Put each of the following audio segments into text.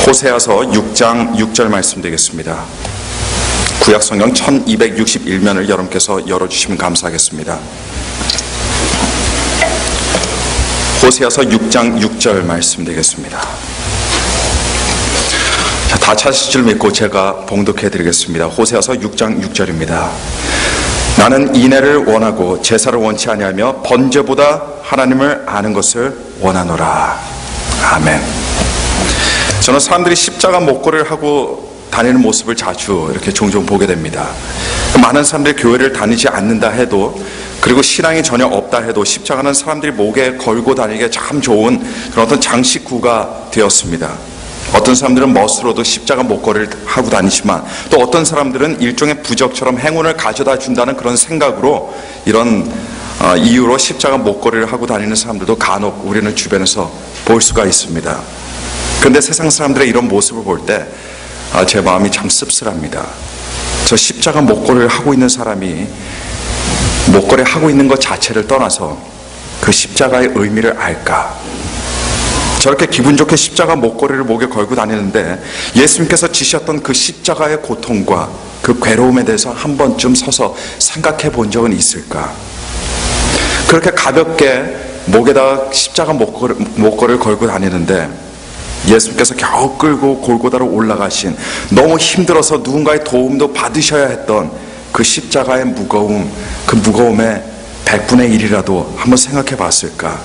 호세아서 6장 6절 말씀 되겠습니다. 구약성경 1261면을 여러분께서 열어주시면 감사하겠습니다. 호세아서 6장 6절 말씀 되겠습니다. 자, 다 찾으실 줄 믿고 제가 봉독해 드리겠습니다. 호세아서 6장 6절입니다. 나는 인애를 원하고 제사를 원치 아니하며 번제보다 하나님을 아는 것을 원하노라. 아멘. 저는 사람들이 십자가 목걸이를 하고 다니는 모습을 자주 이렇게 종종 보게 됩니다. 많은 사람들이 교회를 다니지 않는다 해도, 그리고 신앙이 전혀 없다 해도 십자가는 사람들이 목에 걸고 다니기에 참 좋은 그런 어떤 장식구가 되었습니다. 어떤 사람들은 멋으로도 십자가 목걸이를 하고 다니지만, 또 어떤 사람들은 일종의 부적처럼 행운을 가져다 준다는 그런 생각으로, 이런 이유로 십자가 목걸이를 하고 다니는 사람들도 간혹 우리는 주변에서 볼 수가 있습니다. 그런데 세상 사람들의 이런 모습을 볼 때 제 마음이 참 씁쓸합니다. 저 십자가 목걸이를 하고 있는 사람이 목걸이 하고 있는 것 자체를 떠나서 그 십자가의 의미를 알까? 저렇게 기분 좋게 십자가 목걸이를 목에 걸고 다니는데 예수님께서 지셨던 그 십자가의 고통과 그 괴로움에 대해서 한 번쯤 서서 생각해 본 적은 있을까? 그렇게 가볍게 목에다가 십자가 목걸이를 걸고 다니는데 예수님께서 겨우 끌고 골고다로 올라가신, 너무 힘들어서 누군가의 도움도 받으셔야 했던 그 십자가의 무거움, 그 무거움의 100분의 1이라도 한번 생각해 봤을까?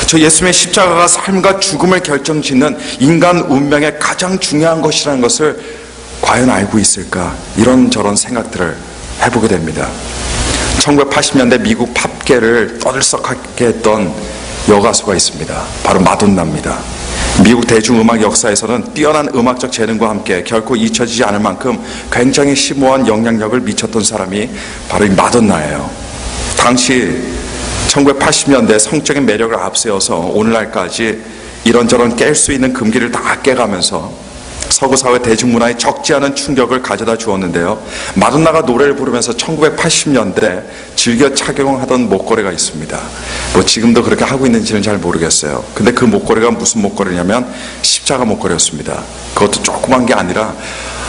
저 예수님의 십자가가 삶과 죽음을 결정짓는 인간 운명의 가장 중요한 것이라는 것을 과연 알고 있을까? 이런저런 생각들을 해보게 됩니다. 1980년대 미국 팝계를 떠들썩하게 했던 여가수가 있습니다. 바로 마돈나입니다. 미국 대중음악 역사에서는 뛰어난 음악적 재능과 함께 결코 잊혀지지 않을 만큼 굉장히 심오한 영향력을 미쳤던 사람이 바로 이 마돈나예요. 당시 1980년대 성적인 매력을 앞세워서 오늘날까지 이런저런 깰 수 있는 금기를 다 깨가면서 서구 사회 대중문화에 적지 않은 충격을 가져다 주었는데요. 마돈나가 노래를 부르면서 1980년대 즐겨 착용하던 목걸이가 있습니다. 뭐 지금도 그렇게 하고 있는지는 잘 모르겠어요. 근데 그 목걸이가 무슨 목걸이냐면 십자가 목걸이였습니다. 그것도 조그만 게 아니라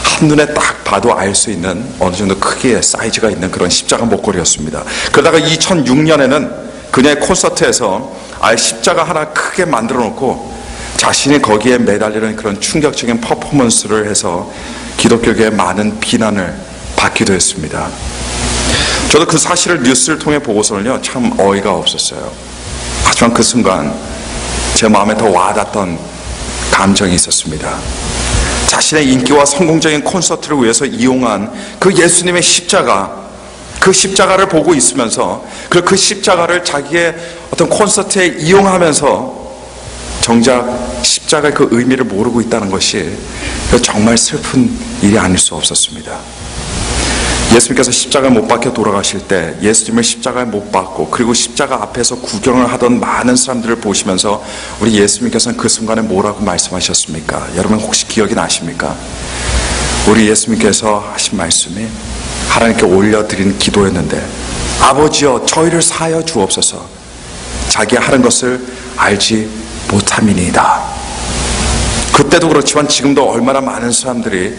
한눈에 딱 봐도 알 수 있는 어느 정도 크기의 사이즈가 있는 그런 십자가 목걸이였습니다. 그러다가 2006년에는 그녀의 콘서트에서 아예 십자가 하나 크게 만들어 놓고 자신이 거기에 매달리는 그런 충격적인 퍼포먼스를 해서 기독교계에 많은 비난을 받기도 했습니다. 저도 그 사실을 뉴스를 통해 보고서는요, 참 어이가 없었어요. 하지만 그 순간 제 마음에 더 와닿던 감정이 있었습니다. 자신의 인기와 성공적인 콘서트를 위해서 이용한 그 예수님의 십자가, 그 십자가를 보고 있으면서 그 십자가를 자기의 어떤 콘서트에 이용하면서 정작 십자가의 그 의미를 모르고 있다는 것이 정말 슬픈 일이 아닐 수 없었습니다. 예수님께서 십자가에 못 박혀 돌아가실 때 예수님을 십자가에 못 박고, 그리고 십자가 앞에서 구경을 하던 많은 사람들을 보시면서 우리 예수님께서는 그 순간에 뭐라고 말씀하셨습니까? 여러분 혹시 기억이 나십니까? 우리 예수님께서 하신 말씀이 하나님께 올려드린 기도였는데, 아버지여 저희를 사하여 주옵소서, 자기 하는 것을 알지 못함이니이다. 그때도 그렇지만 지금도 얼마나 많은 사람들이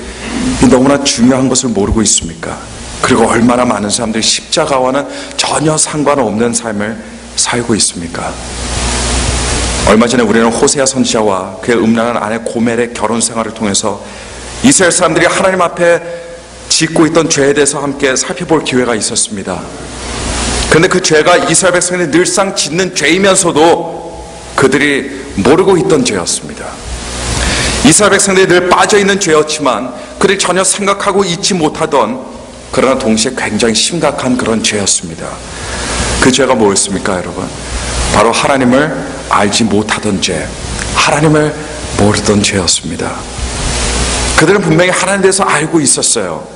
너무나 중요한 것을 모르고 있습니까? 그리고 얼마나 많은 사람들이 십자가와는 전혀 상관없는 삶을 살고 있습니까? 얼마 전에 우리는 호세아 선지자와 그의 음란한 아내 고멜의 결혼 생활을 통해서 이스라엘 사람들이 하나님 앞에 짓고 있던 죄에 대해서 함께 살펴볼 기회가 있었습니다. 그런데 그 죄가 이스라엘 백성들이 늘상 짓는 죄이면서도 그들이 모르고 있던 죄였습니다. 이스라엘 백성들이 늘 빠져있는 죄였지만 그들이 전혀 생각하고 잊지 못하던, 그러나 동시에 굉장히 심각한 그런 죄였습니다. 그 죄가 뭐였습니까, 여러분? 바로 하나님을 알지 못하던 죄, 하나님을 모르던 죄였습니다. 그들은 분명히 하나님에 대해서 알고 있었어요.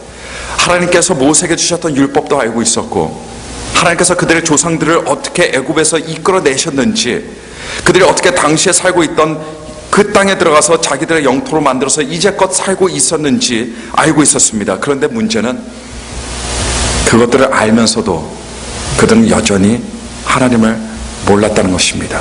하나님께서 모세에게 주셨던 율법도 알고 있었고, 하나님께서 그들의 조상들을 어떻게 애굽에서 이끌어내셨는지, 그들이 어떻게 당시에 살고 있던 그 땅에 들어가서 자기들의 영토로 만들어서 이제껏 살고 있었는지 알고 있었습니다. 그런데 문제는 그것들을 알면서도 그들은 여전히 하나님을 몰랐다는 것입니다.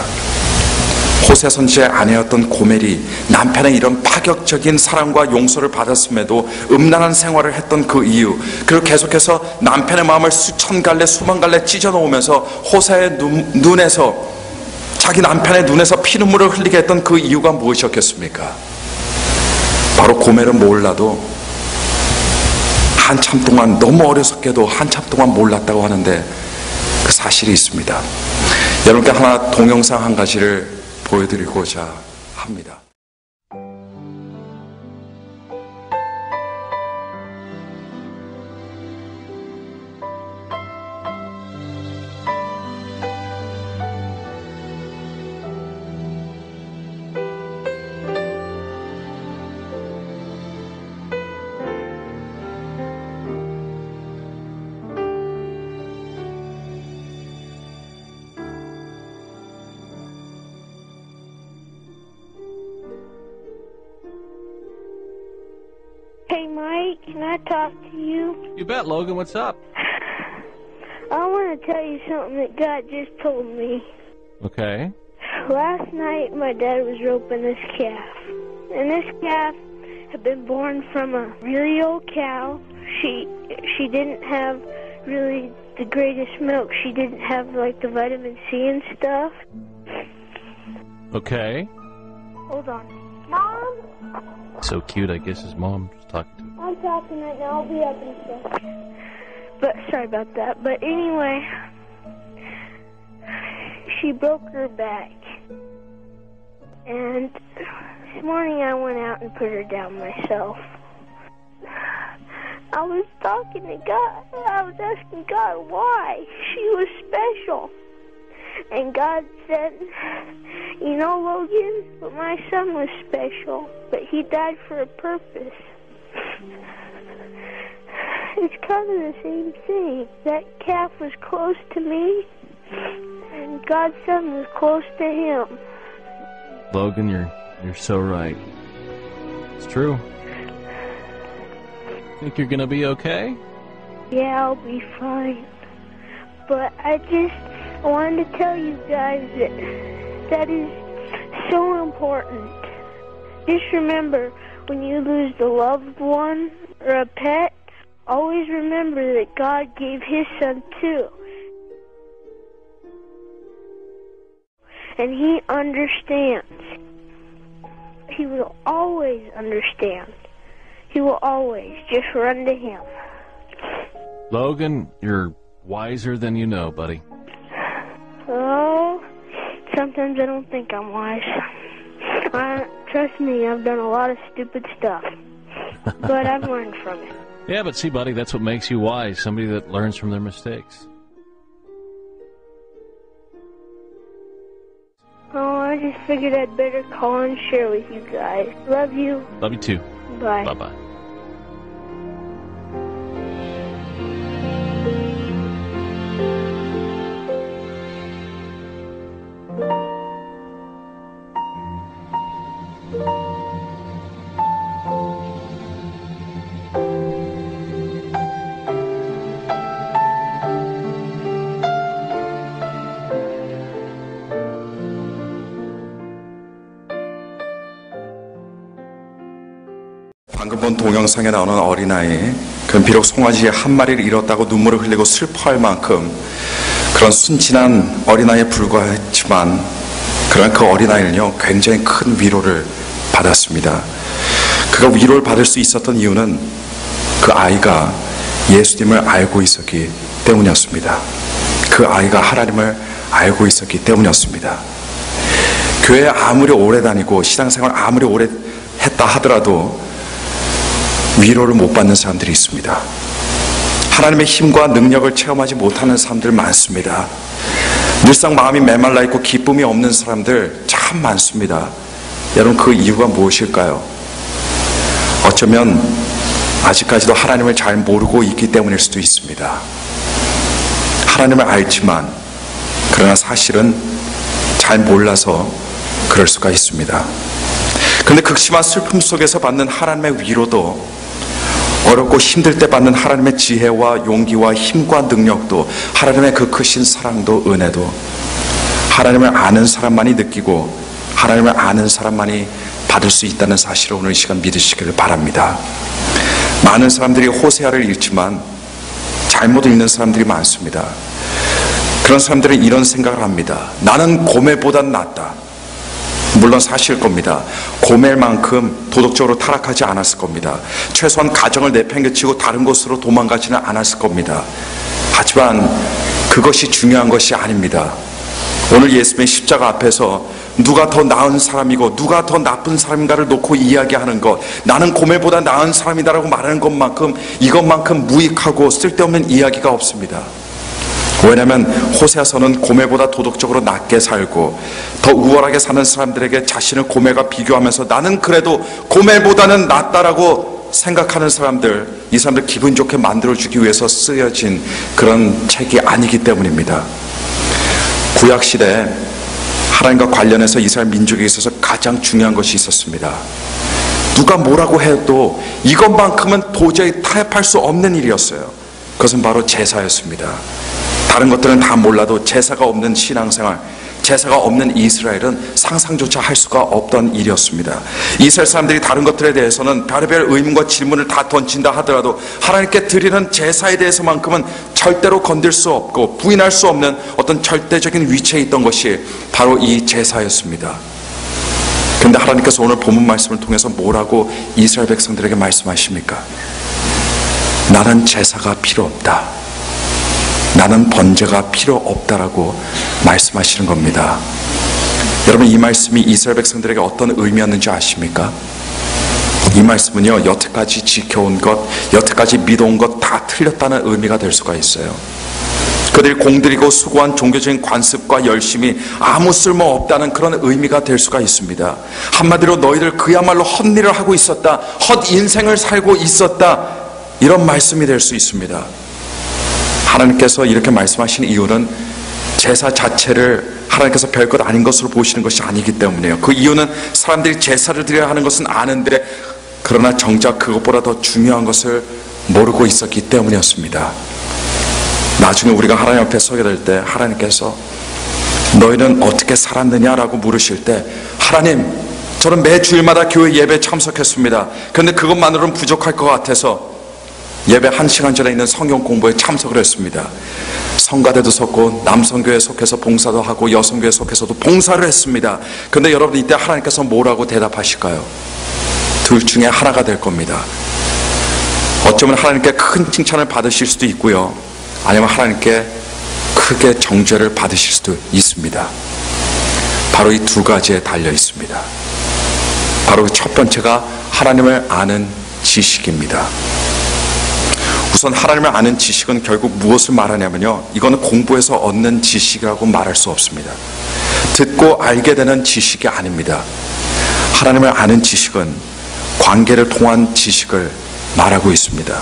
호세 선지의 아내였던 고멜이 남편의 이런 파격적인 사랑과 용서를 받았음에도 음란한 생활을 했던 그 이유, 그리고 계속해서 남편의 마음을 수천 갈래 수만 갈래 찢어 놓으면서 호세의 눈에서, 자기 남편의 눈에서 피눈물을 흘리게 했던 그 이유가 무엇이었겠습니까? 바로 고멜은 몰라도 한참 동안, 너무 어려서께도 한참 동안 몰랐다고 하는데 그 사실이 있습니다. 여러분께 하나 동영상 한 가지를 보여드리고자 합니다. Hey, Mike, can I talk to you? You bet, Logan. What's up? I want to tell you something that God just told me. Okay. Last night, my dad was roping this calf. And this calf had been born from a really old cow. She didn't have really the greatest milk. She didn't have, like, the vitamin C and stuff. Okay. Hold on. Mom? So cute. I guess his mom's talking to him. I'm talking right now. I'll be up in a second. But sorry about that. But anyway, she broke her back. And this morning I went out and put her down myself. I was talking to God. I was asking God why she was special. And God said, you know, Logan, but my son was special, but he died for a purpose. It's kind of the same thing. That calf was close to me, and God's son was close to him. Logan, you're so right. It's true. Think you're gonna be okay? Yeah, I'll be fine. But I wanted to tell you guys that is so important. Just remember, when you lose a loved one or a pet, always remember that God gave his son too. And he understands. He will always understand. He will always just run to him. Logan, you're wiser than you know, buddy. Oh, sometimes I don't think I'm wise. Trust me, I've done a lot of stupid stuff. But I've learned from it. Yeah, but see, buddy, that's what makes you wise. Somebody that learns from their mistakes. Oh, I just figured I'd better call and share with you guys. Love you. Love you too. Bye. Bye-bye. 방금 본 동영상에 나오는 어린아이, 그는 비록 송아지 한 마리를 잃었다고 눈물을 흘리고 슬퍼할 만큼 그런 순진한 어린아이에 불과했지만, 그러나 그 어린아이는요, 굉장히 큰 위로를 받았습니다. 그가 위로를 받을 수 있었던 이유는 그 아이가 예수님을 알고 있었기 때문이었습니다. 그 아이가 하나님을 알고 있었기 때문이었습니다. 교회에 아무리 오래 다니고 신앙생활 아무리 오래 했다 하더라도 위로를 못 받는 사람들이 있습니다. 하나님의 힘과 능력을 체험하지 못하는 사람들 많습니다. 늘상 마음이 메말라 있고 기쁨이 없는 사람들 참 많습니다. 여러분, 그 이유가 무엇일까요? 어쩌면 아직까지도 하나님을 잘 모르고 있기 때문일 수도 있습니다. 하나님을 알지만 그러나 사실은 잘 몰라서 그럴 수가 있습니다. 그런데 극심한 슬픔 속에서 받는 하나님의 위로도, 어렵고 힘들 때 받는 하나님의 지혜와 용기와 힘과 능력도, 하나님의 그 크신 사랑도 은혜도 하나님을 아는 사람만이 느끼고 하나님을 아는 사람만이 받을 수 있다는 사실을 오늘 이 시간 믿으시기를 바랍니다. 많은 사람들이 호세아를 읽지만 잘못 읽는 사람들이 많습니다. 그런 사람들은 이런 생각을 합니다. 나는 고멜보단 낫다. 물론 사실일 겁니다. 고멜만큼 도덕적으로 타락하지 않았을 겁니다. 최소한 가정을 내팽개치고 다른 곳으로 도망가지는 않았을 겁니다. 하지만 그것이 중요한 것이 아닙니다. 오늘 예수님의 십자가 앞에서 누가 더 나은 사람이고 누가 더 나쁜 사람인가를 놓고 이야기하는 것, 나는 고멜보다 나은 사람이다라고 말하는 것만큼 이것만큼 무익하고 쓸데없는 이야기가 없습니다. 왜냐하면 호세아서는 고멜보다 도덕적으로 낮게 살고 더 우월하게 사는 사람들에게 자신을 고멜과 비교하면서 나는 그래도 고멜보다는 낫다라고 생각하는 사람들, 이 사람들 기분 좋게 만들어주기 위해서 쓰여진 그런 책이 아니기 때문입니다. 구약시대에 하나님과 관련해서 이스라엘 민족에 있어서 가장 중요한 것이 있었습니다. 누가 뭐라고 해도 이것만큼은 도저히 타협할 수 없는 일이었어요. 그것은 바로 제사였습니다. 다른 것들은 다 몰라도 제사가 없는 신앙생활, 제사가 없는 이스라엘은 상상조차 할 수가 없던 일이었습니다. 이스라엘 사람들이 다른 것들에 대해서는 별의별 의문과 질문을 다 던진다 하더라도 하나님께 드리는 제사에 대해서만큼은 절대로 건들 수 없고 부인할 수 없는 어떤 절대적인 위치에 있던 것이 바로 이 제사였습니다. 그런데 하나님께서 오늘 본문 말씀을 통해서 뭐라고 이스라엘 백성들에게 말씀하십니까? 나는 제사가 필요 없다. 나는 번제가 필요 없다라고 말씀하시는 겁니다. 여러분, 이 말씀이 이스라엘 백성들에게 어떤 의미였는지 아십니까? 이 말씀은요, 여태까지 지켜온 것, 여태까지 믿어온 것 다 틀렸다는 의미가 될 수가 있어요. 그들이 공들이고 수고한 종교적인 관습과 열심이 아무 쓸모 없다는 그런 의미가 될 수가 있습니다. 한마디로 너희들 그야말로 헛일을 하고 있었다, 헛 인생을 살고 있었다, 이런 말씀이 될 수 있습니다. 하나님께서 이렇게 말씀하신 이유는 제사 자체를 하나님께서 별것 아닌 것으로 보시는 것이 아니기 때문이에요. 그 이유는 사람들이 제사를 드려야 하는 것은 아는데 그러나 정작 그것보다 더 중요한 것을 모르고 있었기 때문이었습니다. 나중에 우리가 하나님 앞에 서게 될 때 하나님께서 너희는 어떻게 살았느냐라고 물으실 때, 하나님, 저는 매 주일마다 교회 예배에 참석했습니다. 그런데 그것만으로는 부족할 것 같아서 예배 1시간 전에 있는 성경 공부에 참석을 했습니다. 성가대도 섰고 남성교회에 속해서 봉사도 하고 여성교회에 속해서도 봉사를 했습니다. 그런데 여러분, 이때 하나님께서 뭐라고 대답하실까요? 둘 중에 하나가 될 겁니다. 어쩌면 하나님께 큰 칭찬을 받으실 수도 있고요, 아니면 하나님께 크게 정죄를 받으실 수도 있습니다. 바로 이 두 가지에 달려 있습니다. 바로 첫 번째가 하나님을 아는 지식입니다. 우선 하나님을 아는 지식은 결국 무엇을 말하냐면요, 이거는 공부해서 얻는 지식이라고 말할 수 없습니다. 듣고 알게 되는 지식이 아닙니다. 하나님을 아는 지식은 관계를 통한 지식을 말하고 있습니다.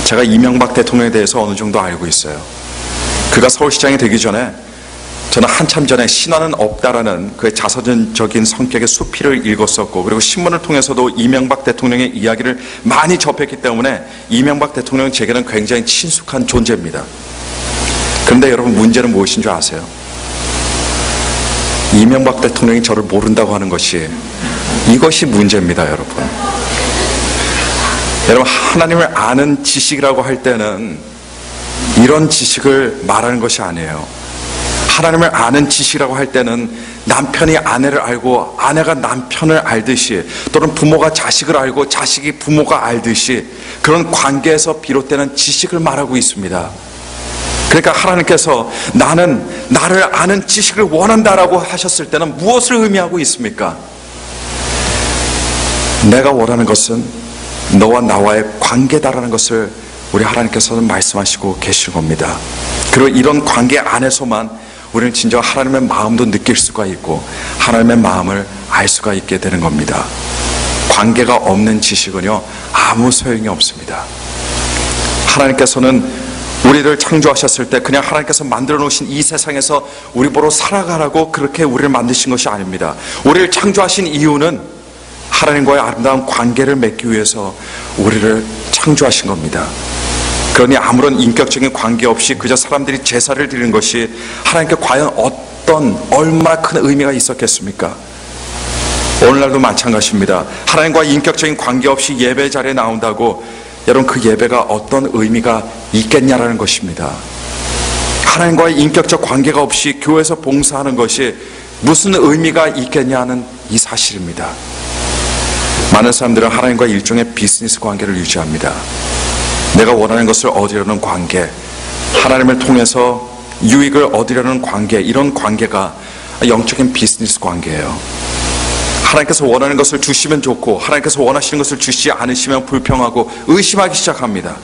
제가 이명박 대통령에 대해서 어느 정도 알고 있어요. 그가 서울시장이 되기 전에 저는 한참 전에 신화는 없다라는 그의 자서전적인 성격의 수필을 읽었었고, 그리고 신문을 통해서도 이명박 대통령의 이야기를 많이 접했기 때문에 이명박 대통령은 제게는 굉장히 친숙한 존재입니다. 그런데 여러분, 문제는 무엇인 줄 아세요? 이명박 대통령이 저를 모른다고 하는 것이, 이것이 문제입니다. 여러분, 하나님을 아는 지식이라고 할 때는 이런 지식을 말하는 것이 아니에요. 하나님을 아는 지식이라고 할 때는 남편이 아내를 알고 아내가 남편을 알듯이, 또는 부모가 자식을 알고 자식이 부모가 알듯이 그런 관계에서 비롯되는 지식을 말하고 있습니다. 그러니까 하나님께서 나는 나를 아는 지식을 원한다라고 하셨을 때는 무엇을 의미하고 있습니까? 내가 원하는 것은 너와 나와의 관계다라는 것을 우리 하나님께서는 말씀하시고 계시는 겁니다. 그리고 이런 관계 안에서만 우리는 진정 하나님의 마음도 느낄 수가 있고 하나님의 마음을 알 수가 있게 되는 겁니다. 관계가 없는 지식은요, 아무 소용이 없습니다. 하나님께서는 우리를 창조하셨을 때 그냥 하나님께서 만들어 놓으신 이 세상에서 우리 보러 살아가라고 그렇게 우리를 만드신 것이 아닙니다. 우리를 창조하신 이유는 하나님과의 아름다운 관계를 맺기 위해서 우리를 창조하신 겁니다. 그러니 아무런 인격적인 관계 없이 그저 사람들이 제사를 드리는 것이 하나님께 과연 얼마나 큰 의미가 있었겠습니까? 오늘날도 마찬가지입니다. 하나님과 인격적인 관계 없이 예배 자리에 나온다고 여러분 그 예배가 어떤 의미가 있겠냐라는 것입니다. 하나님과의 인격적 관계가 없이 교회에서 봉사하는 것이 무슨 의미가 있겠냐는 이 사실입니다. 많은 사람들은 하나님과 일종의 비즈니스 관계를 유지합니다. 내가 원하는 것을 얻으려는 관계, 하나님을 통해서 유익을 얻으려는 관계, 이런 관계가 영적인 비즈니스 관계예요. 하나님께서 원하는 것을 주시면 좋고 하나님께서 원하시는 것을 주시지 않으시면 불평하고 의심하기 시작합니다.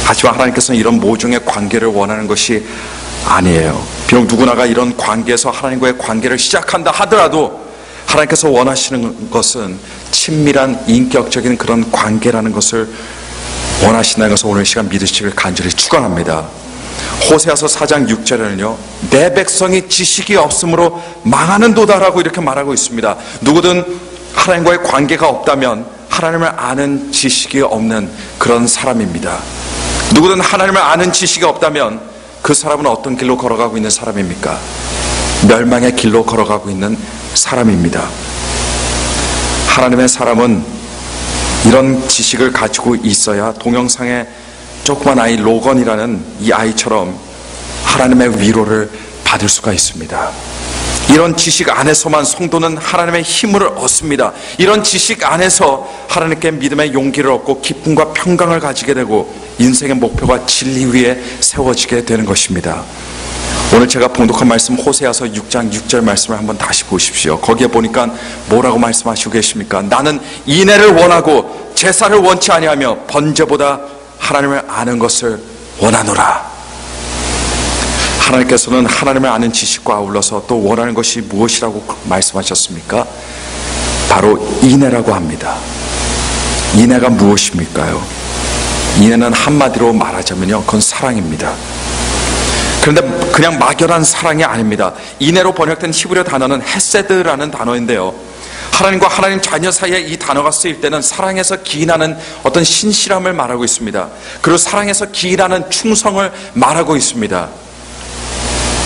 하지만 하나님께서는 이런 모종의 관계를 원하는 것이 아니에요. 비록 누구나가 이런 관계에서 하나님과의 관계를 시작한다 하더라도 하나님께서 원하시는 것은 친밀한 인격적인 그런 관계라는 것을 원하신다는 것을 오늘 시간 믿으시길 간절히 축원합니다. 호세아서 4장 6절에는요, 내 백성이 지식이 없으므로 망하는도다라고 이렇게 말하고 있습니다. 누구든 하나님과의 관계가 없다면 하나님을 아는 지식이 없는 그런 사람입니다. 누구든 하나님을 아는 지식이 없다면 그 사람은 어떤 길로 걸어가고 있는 사람입니까? 멸망의 길로 걸어가고 있는 사람입니다. 하나님의 사람은 이런 지식을 가지고 있어야 동영상에 조그만 아이 로건이라는 이 아이처럼 하나님의 위로를 받을 수가 있습니다. 이런 지식 안에서만 성도는 하나님의 힘을 얻습니다. 이런 지식 안에서 하나님께 믿음의 용기를 얻고 기쁨과 평강을 가지게 되고 인생의 목표가 진리 위에 세워지게 되는 것입니다. 오늘 제가 봉독한 말씀 호세아서 6장 6절 말씀을 한번 다시 보십시오. 거기에 보니까 뭐라고 말씀하시고 계십니까? 나는 인애를 원하고 제사를 원치 아니하며 번제보다 하나님을 아는 것을 원하노라. 하나님께서는 하나님을 아는 지식과 아울러서 또 원하는 것이 무엇이라고 말씀하셨습니까? 바로 인애라고 합니다. 인애가 무엇입니까요? 인애는 한마디로 말하자면요, 그건 사랑입니다. 그런데 그냥 막연한 사랑이 아닙니다. 인애로 번역된 히브리어 단어는 헤세드라는 단어인데요, 하나님과 하나님 자녀 사이에 이 단어가 쓰일 때는 사랑에서 기인하는 어떤 신실함을 말하고 있습니다. 그리고 사랑에서 기인하는 충성을 말하고 있습니다.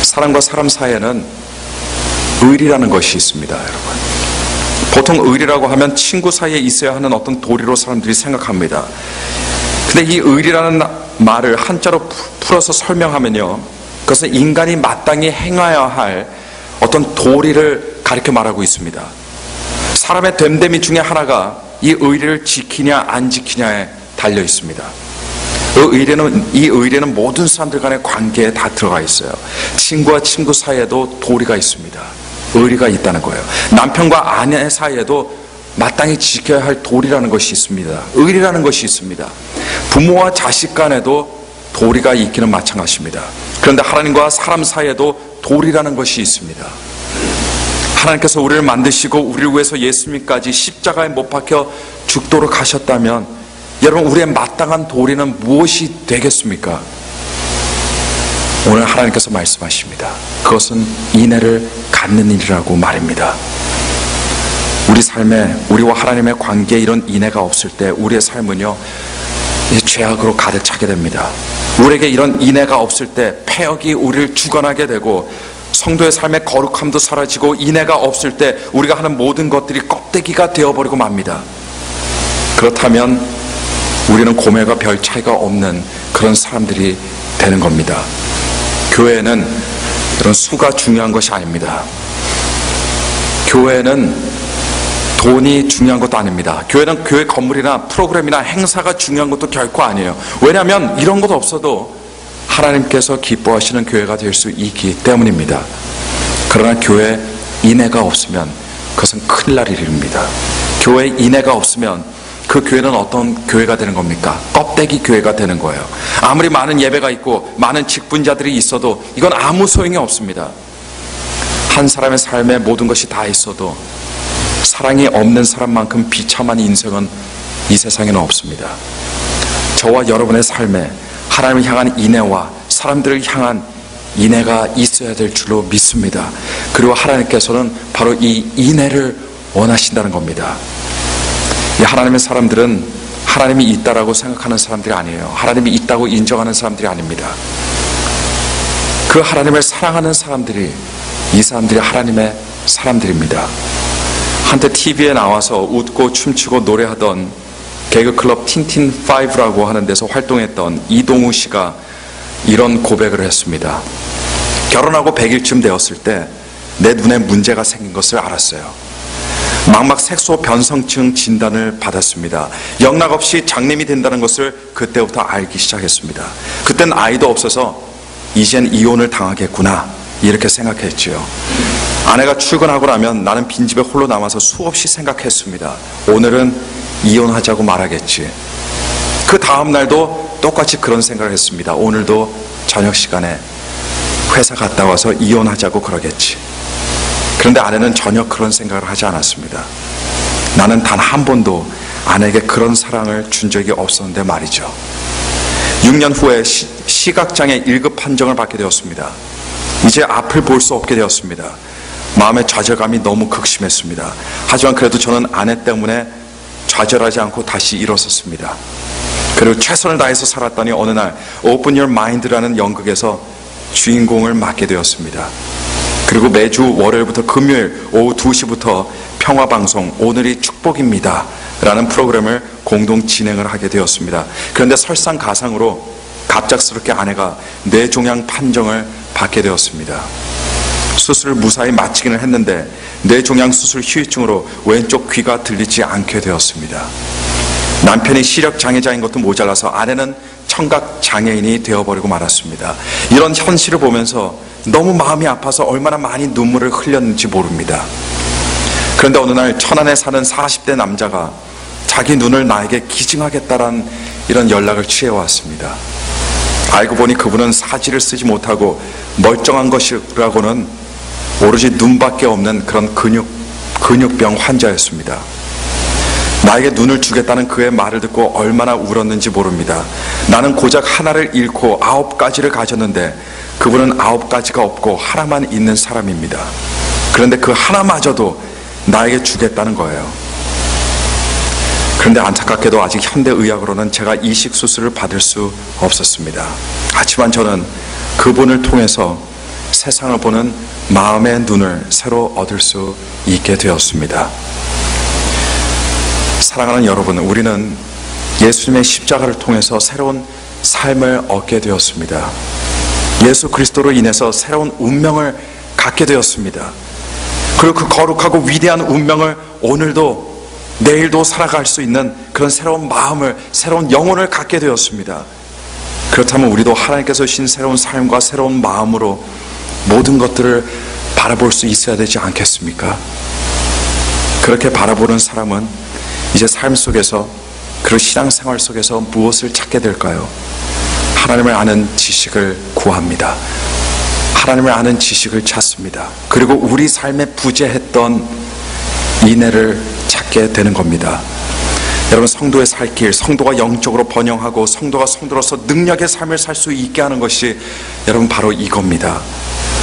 사람과 사람 사이에는 의리라는 것이 있습니다, 여러분. 보통 의리라고 하면 친구 사이에 있어야 하는 어떤 도리로 사람들이 생각합니다. 근데 이 의리라는 말을 한자로 풀어서 설명하면요, 그것은 인간이 마땅히 행해야 할 어떤 도리를 가리켜 말하고 있습니다. 사람의 됨됨이 중에 하나가 이 의리를 지키냐 안 지키냐에 달려 있습니다. 이 의리는 모든 사람들 간의 관계에 다 들어가 있어요. 친구와 친구 사이에도 도리가 있습니다. 의리가 있다는 거예요. 남편과 아내 사이에도 마땅히 지켜야 할 도리라는 것이 있습니다. 의리라는 것이 있습니다. 부모와 자식 간에도 도리가 있기는 마찬가지입니다. 그런데 하나님과 사람 사이에도 도리라는 것이 있습니다. 하나님께서 우리를 만드시고 우리를 위해서 예수님까지 십자가에 못 박혀 죽도록 하셨다면 여러분, 우리의 마땅한 도리는 무엇이 되겠습니까? 오늘 하나님께서 말씀하십니다. 그것은 인애를 갖는 일이라고 말입니다. 우리 삶에, 우리와 하나님의 관계에 이런 인애가 없을 때 우리의 삶은요, 죄악으로 가득 차게 됩니다. 우리에게 이런 인애가 없을 때 패역이 우리를 주관하게 되고 성도의 삶의 거룩함도 사라지고 인애가 없을 때 우리가 하는 모든 것들이 껍데기가 되어버리고 맙니다. 그렇다면 우리는 고멜과 별 차이가 없는 그런 사람들이 되는 겁니다. 교회는 이런 수가 중요한 것이 아닙니다. 교회는 돈이 중요한 것도 아닙니다. 교회는 교회 건물이나 프로그램이나 행사가 중요한 것도 결코 아니에요. 왜냐하면 이런 것 없어도 하나님께서 기뻐하시는 교회가 될 수 있기 때문입니다. 그러나 교회에 인애가 없으면 그것은 큰일 날 일입니다. 교회에 인애가 없으면 그 교회는 어떤 교회가 되는 겁니까? 껍데기 교회가 되는 거예요. 아무리 많은 예배가 있고 많은 직분자들이 있어도 이건 아무 소용이 없습니다. 한 사람의 삶에 모든 것이 다 있어도 사랑이 없는 사람만큼 비참한 인생은 이 세상에는 없습니다. 저와 여러분의 삶에 하나님을 향한 인애와 사람들을 향한 인애가 있어야 될 줄로 믿습니다. 그리고 하나님께서는 바로 이 인애를 원하신다는 겁니다. 이 하나님의 사람들은 하나님이 있다라고 생각하는 사람들이 아니에요. 하나님이 있다고 인정하는 사람들이 아닙니다. 그 하나님을 사랑하는 사람들이, 이 사람들이 하나님의 사람들입니다. 한때 TV에 나와서 웃고 춤추고 노래하던 개그클럽 틴틴5라고 하는 데서 활동했던 이동우 씨가 이런 고백을 했습니다. 결혼하고 100일쯤 되었을 때 내 눈에 문제가 생긴 것을 알았어요. 망막 색소 변성증 진단을 받았습니다. 영락없이 장님이 된다는 것을 그때부터 알기 시작했습니다. 그땐 아이도 없어서 이젠 이혼을 당하겠구나 이렇게 생각했지요. 아내가 출근하고 나면 나는 빈집에 홀로 남아서 수없이 생각했습니다. 오늘은 이혼하자고 말하겠지. 그 다음 날도 똑같이 그런 생각을 했습니다. 오늘도 저녁 시간에 회사 갔다 와서 이혼하자고 그러겠지. 그런데 아내는 전혀 그런 생각을 하지 않았습니다. 나는 단 한 번도 아내에게 그런 사랑을 준 적이 없었는데 말이죠. 6년 후에 시각장애 1급 판정을 받게 되었습니다. 이제 앞을 볼 수 없게 되었습니다. 마음의 좌절감이 너무 극심했습니다. 하지만 그래도 저는 아내 때문에 좌절하지 않고 다시 일어섰습니다. 그리고 최선을 다해서 살았더니 어느 날 Open Your Mind라는 연극에서 주인공을 맡게 되었습니다. 그리고 매주 월요일부터 금요일 오후 2시부터 평화방송 오늘이 축복입니다 라는 프로그램을 공동 진행을 하게 되었습니다. 그런데 설상가상으로 갑작스럽게 아내가 뇌종양 판정을 받게 되었습니다. 수술을 무사히 마치기는 했는데 뇌종양 수술 후유증으로 왼쪽 귀가 들리지 않게 되었습니다. 남편이 시력장애자인 것도 모자라서 아내는 청각장애인이 되어버리고 말았습니다. 이런 현실을 보면서 너무 마음이 아파서 얼마나 많이 눈물을 흘렸는지 모릅니다. 그런데 어느 날 천안에 사는 40대 남자가 자기 눈을 나에게 기증하겠다라는 이런 연락을 취해왔습니다. 알고 보니 그분은 사지를 쓰지 못하고 멀쩡한 것이라고는 오로지 눈밖에 없는 그런 근육병 환자였습니다. 나에게 눈을 주겠다는 그의 말을 듣고 얼마나 울었는지 모릅니다. 나는 고작 하나를 잃고 9가지를 가졌는데 그분은 9가지가 없고 하나만 있는 사람입니다. 그런데 그 하나마저도 나에게 주겠다는 거예요. 그런데 안타깝게도 아직 현대의학으로는 제가 이식 수술을 받을 수 없었습니다. 하지만 저는 그분을 통해서 세상을 보는 마음의 눈을 새로 얻을 수 있게 되었습니다. 사랑하는 여러분, 우리는 예수님의 십자가를 통해서 새로운 삶을 얻게 되었습니다. 예수 그리스도로 인해서 새로운 운명을 갖게 되었습니다. 그리고 그 거룩하고 위대한 운명을 오늘도 내일도 살아갈 수 있는 그런 새로운 마음을, 새로운 영혼을 갖게 되었습니다. 그렇다면 우리도 하나님께서 주신 새로운 삶과 새로운 마음으로 모든 것들을 바라볼 수 있어야 되지 않겠습니까? 그렇게 바라보는 사람은 이제 삶 속에서, 그리고 신앙생활 속에서 무엇을 찾게 될까요? 하나님을 아는 지식을 구합니다. 하나님을 아는 지식을 찾습니다. 그리고 우리 삶에 부재했던 인애를 찾게 되는 겁니다. 여러분, 성도의 살 길, 성도가 영적으로 번영하고 성도가 성도로서 능력의 삶을 살 수 있게 하는 것이 여러분 바로 이겁니다.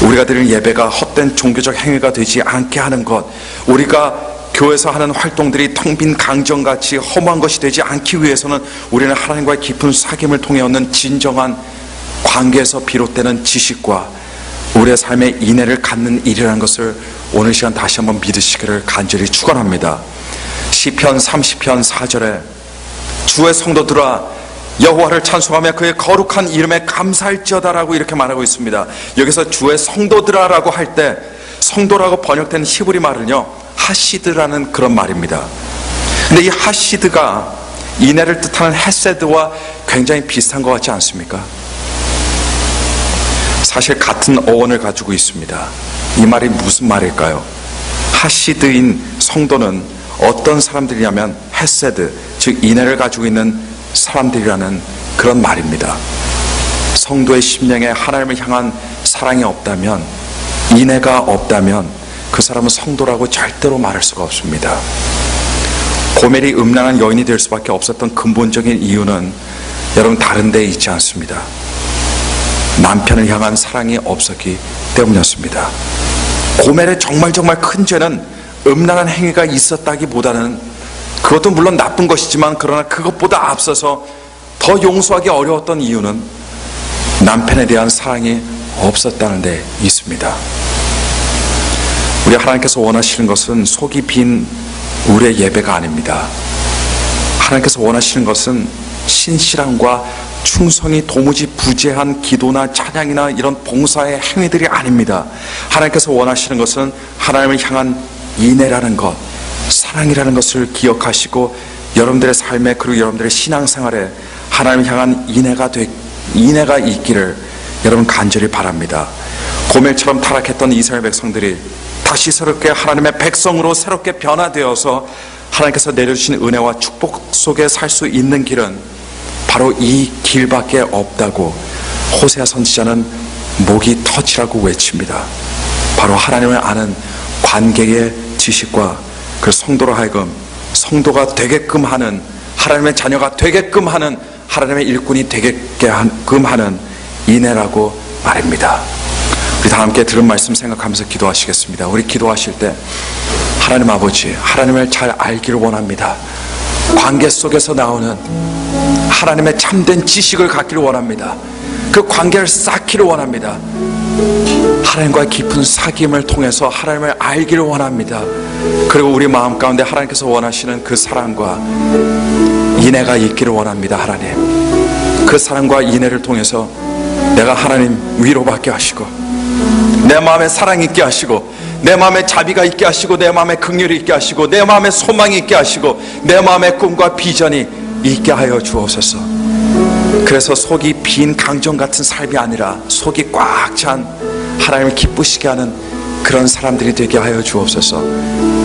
우리가 드리는 예배가 헛된 종교적 행위가 되지 않게 하는 것, 우리가 교회에서 하는 활동들이 텅 빈 강정같이 허무한 것이 되지 않기 위해서는 우리는 하나님과의 깊은 사귐을 통해 얻는 진정한 관계에서 비롯되는 지식과 우리의 삶의 인애를 갖는 일이라는 것을 오늘 시간 다시 한번 믿으시기를 간절히 축원합니다. 시편 30편 4절에 주의 성도들아 여호와를 찬송하며 그의 거룩한 이름에 감사할지어다라고 이렇게 말하고 있습니다. 여기서 주의 성도들아라고 할 때 성도라고 번역된 히브리 말은요 하시드라는 그런 말입니다. 근데 이 하시드가 인애를 뜻하는 헤세드와 굉장히 비슷한 것 같지 않습니까? 사실 같은 어원을 가지고 있습니다. 이 말이 무슨 말일까요? 하시드인 성도는 어떤 사람들이냐면 헤세드, 즉 인애를 가지고 있는 사람들이라는 그런 말입니다. 성도의 심령에 하나님을 향한 사랑이 없다면, 인애가 없다면 그 사람은 성도라고 절대로 말할 수가 없습니다. 고멜이 음란한 여인이 될 수밖에 없었던 근본적인 이유는 여러분 다른 데에 있지 않습니다. 남편을 향한 사랑이 없었기 때문이었습니다. 고멜의 정말 큰 죄는 음란한 행위가 있었다기보다는, 그것도 물론 나쁜 것이지만 그러나 그것보다 앞서서 더 용서하기 어려웠던 이유는 남편에 대한 사랑이 없었다는 데 있습니다. 우리 하나님께서 원하시는 것은 속이 빈 우리의 예배가 아닙니다. 하나님께서 원하시는 것은 신실함과 충성이 도무지 부재한 기도나 찬양이나 이런 봉사의 행위들이 아닙니다. 하나님께서 원하시는 것은 하나님을 향한 인애라는 것, 사랑이라는 것을 기억하시고 여러분들의 삶에, 그리고 여러분들의 신앙생활에 하나님을 향한 인애가 있기를 여러분 간절히 바랍니다. 고멜처럼 타락했던 이스라엘 백성들이 다시 새롭게 하나님의 백성으로 새롭게 변화되어서 하나님께서 내려주신 은혜와 축복 속에 살 수 있는 길은 바로 이 길밖에 없다고 호세아 선지자는 목이 터지라고 외칩니다. 바로 하나님을 아는 관계의 지식과 그 성도로 하여금 성도가 되게끔 하는, 하나님의 자녀가 되게끔 하는, 하나님의 일꾼이 되게끔 하는 인애라고 말입니다. 우리 다 함께 들은 말씀 생각하면서 기도하시겠습니다. 우리 기도하실 때 하나님 아버지, 하나님을 잘 알기를 원합니다. 관계 속에서 나오는 하나님의 참된 지식을 갖기를 원합니다. 그 관계를 쌓기를 원합니다. 하나님과의 깊은 사귐을 통해서 하나님을 알기를 원합니다. 그리고 우리 마음 가운데 하나님께서 원하시는 그 사랑과 인애가 있기를 원합니다. 하나님, 그 사랑과 인애를 통해서 내가 하나님 위로받게 하시고, 내 마음에 사랑이 있게 하시고, 내 마음에 자비가 있게 하시고, 내 마음에 긍휼이 있게 하시고, 내 마음에 소망이 있게 하시고, 내 마음에 꿈과 비전이 있게 하여 주옵소서. 그래서 속이 빈 강정 같은 삶이 아니라 속이 꽉 찬 하나님을 기쁘시게 하는 그런 사람들이 되게 하여 주옵소서.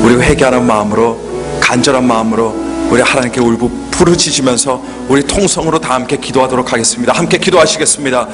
우리 회개하는 마음으로, 간절한 마음으로 우리 하나님께 울부 부르짖으면서 우리 통성으로 다 함께 기도하도록 하겠습니다. 함께 기도하시겠습니다.